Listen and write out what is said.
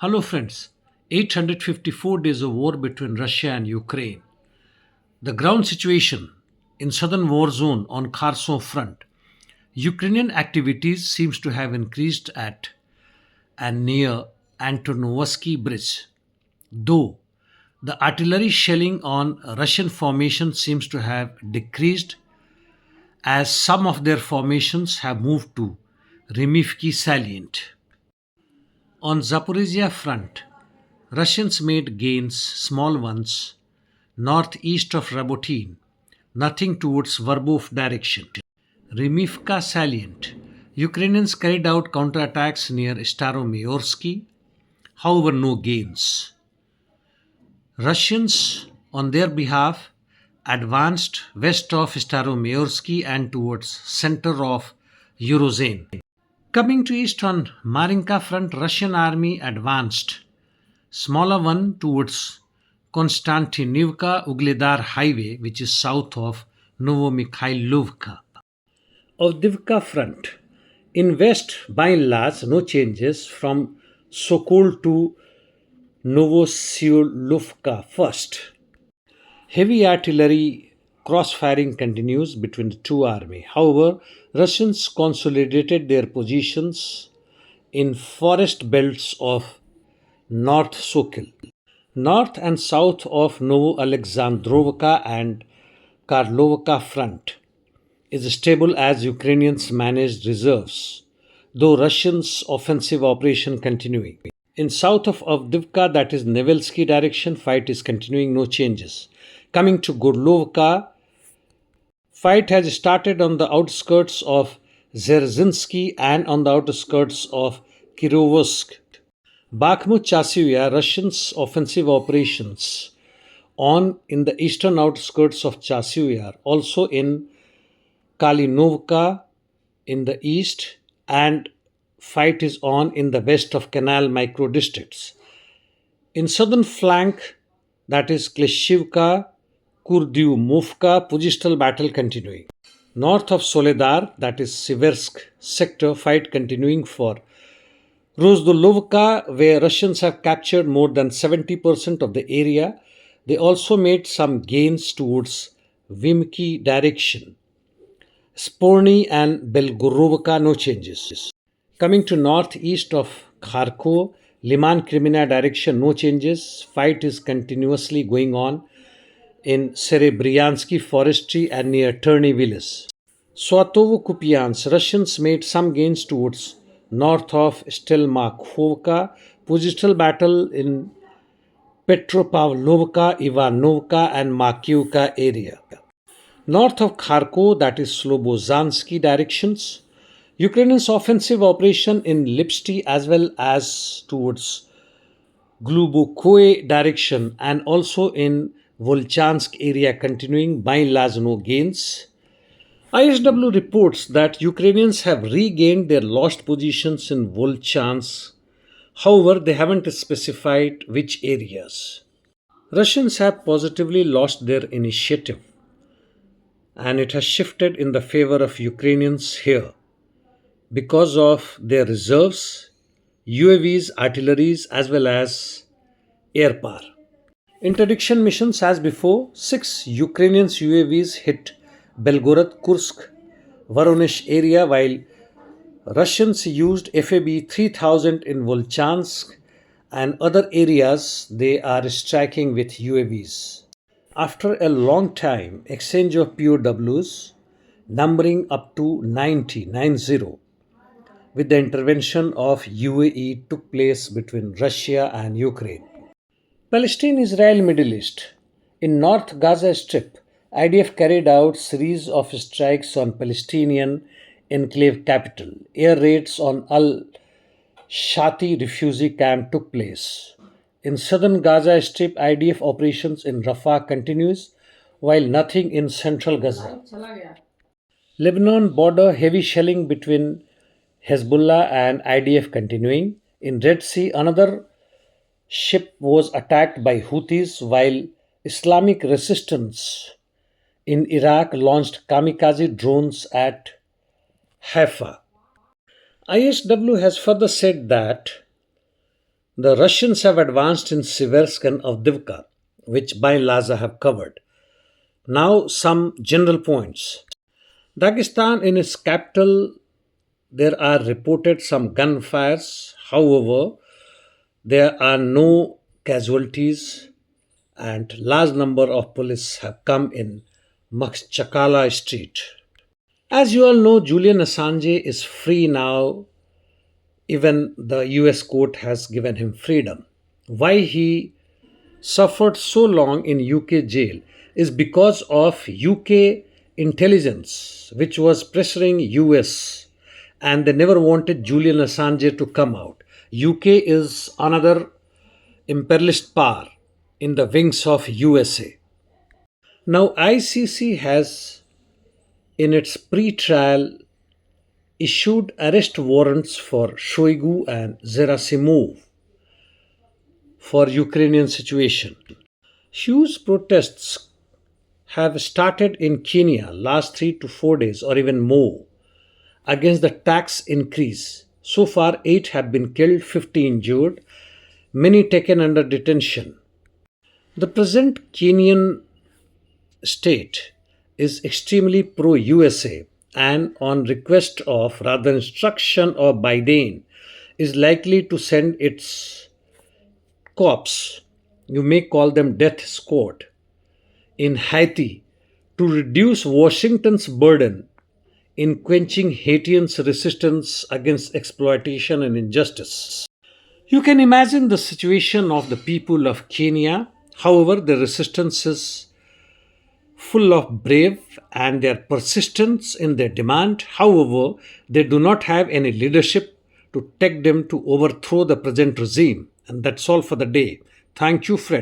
Hello, friends. 854 days of war between Russia and Ukraine. The ground situation in southern war zone on Kherson front. Ukrainian activities seems to have increased at and near Antonovsky Bridge, though the artillery shelling on Russian formation seems to have decreased as some of their formations have moved to Rimivki salient. On Zaporizhia front, Russians made gains, small ones, northeast of Rabotin, nothing towards Verbov direction. Rimivka salient. Ukrainians carried out counterattacks near Staromaiors'ke, however, no gains. Russians, on their behalf, advanced west of Staromaiors'ke and towards center of Eurozone. Coming to east on Marinka front, Russian army advanced smaller one towards Konstantinivka Ugledar highway, which is south of Novomikhailovka. Avdiivka front. In west, by and large, no changes from Sokol to Novosiylovka first. Heavy artillery cross-firing continues between the two armies. However, Russians consolidated their positions in forest belts of North Sokol. North and south of Novo-Alexandrovka and Karlovka front is stable as Ukrainians managed reserves, though Russians' offensive operation continuing. In south of Avdiivka, that is Nevelsky direction, fight is continuing, no changes. Coming to Gorlovka, fight has started on the outskirts of Dzerzhinsky and on the outskirts of Kirovsk. Bakhmut Chasiv, Russians' offensive operations on in the eastern outskirts of Chasiv, also in Kalinovka in the east, and fight is on in the west of Canal micro districts. In southern flank, that is Kleshivka, Kurdyumovka, positional battle continuing. North of Soledar, that is Sivers'k sector, fight continuing for Rozdolovka, where Russians have captured more than 70% of the area. They also made some gains towards Vimki direction. Sporny and Belgorovka, no changes. Coming to northeast of Kharkov, Liman Krimina direction, no changes. Fight is continuously going on in Serebryansky forestry and near Terny village. Swatovo Kupiansk, Russians made some gains towards north of Stelmakhovka, positional battle in Petropavlovka, Ivanovka and Makiivka area. North of Kharkov, that is Slobozhanske directions, Ukrainians' offensive operation in Lipsty as well as towards Glubokoe direction and also in Volchansk area continuing, by and large no gains. ISW reports that Ukrainians have regained their lost positions in Volchansk. However, they haven't specified which areas. Russians have positively lost their initiative and it has shifted in the favor of Ukrainians here because of their reserves, UAVs, artilleries as well as air power. Interdiction missions as before, 6 Ukrainian UAVs hit Belgorod, Kursk, Voronezh area while Russians used FAB 3000 in Volchansk and other areas they are striking with UAVs. After a long time, exchange of POWs numbering up to 90 with the intervention of UAE took place between Russia and Ukraine. Palestine Israel Middle East. In North Gaza Strip, IDF carried out series of strikes on Palestinian enclave capital. Air raids on Al-Shati refugee camp took place. In southern Gaza Strip, IDF operations in Rafah continues, while nothing in central Gaza. Lebanon border heavy shelling between Hezbollah and IDF continuing. In Red Sea, another ship was attacked by Houthis, while Islamic resistance in Iraq launched kamikaze drones at Haifa. ISW has further said that The Russians have advanced in Sivers'k and Avdiivka, which by and large I have covered. Now, some general points. Dagestan, in its capital, there are reported some gunfires. However, there are no casualties, and large number of police have come in Makchakala street. As you all know, Julian Assange is free now. Even the US court has given him freedom. Why he suffered so long in UK jail is because of UK intelligence, which was pressuring US, and they never wanted Julian Assange to come out. UK is another imperialist power in the wings of USA. Now, ICC has, in its pre-trial, issued arrest warrants for Shoigu and Zerasimov for Ukrainian situation. Huge protests have started in Kenya last 3 to 4 days or even more against the tax increase. So far 8 have been killed, 50 injured, many taken under detention. The present Kenyan state is extremely pro USA and on request of rather instruction of Biden is likely to send its corps, you may call them death squad, in Haiti to reduce Washington's burden in quenching Haitians' resistance against exploitation and injustice. You can imagine the situation of the people of Kenya. However, the resistance is full of brave and their persistence in their demand. However, they do not have any leadership to take them to overthrow the present regime. And that's all for the day. Thank you, friend.